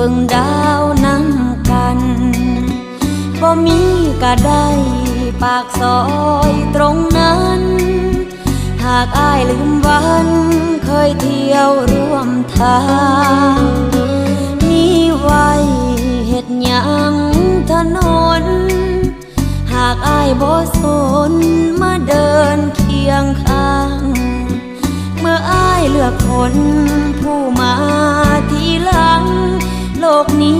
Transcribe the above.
บิ่งดาวนำกันบ่มีก็ได้ปากซอยตรงนั้นหากอ้ายลืมวันเคยเที่ยวร่วมทางมีไว้เฮ็ดหยังถนนหากอ้ายบ่สนมาเดินเคียงข้างเมื่ออ้ายเลือกคนผู้มาทีหลังโลกนี้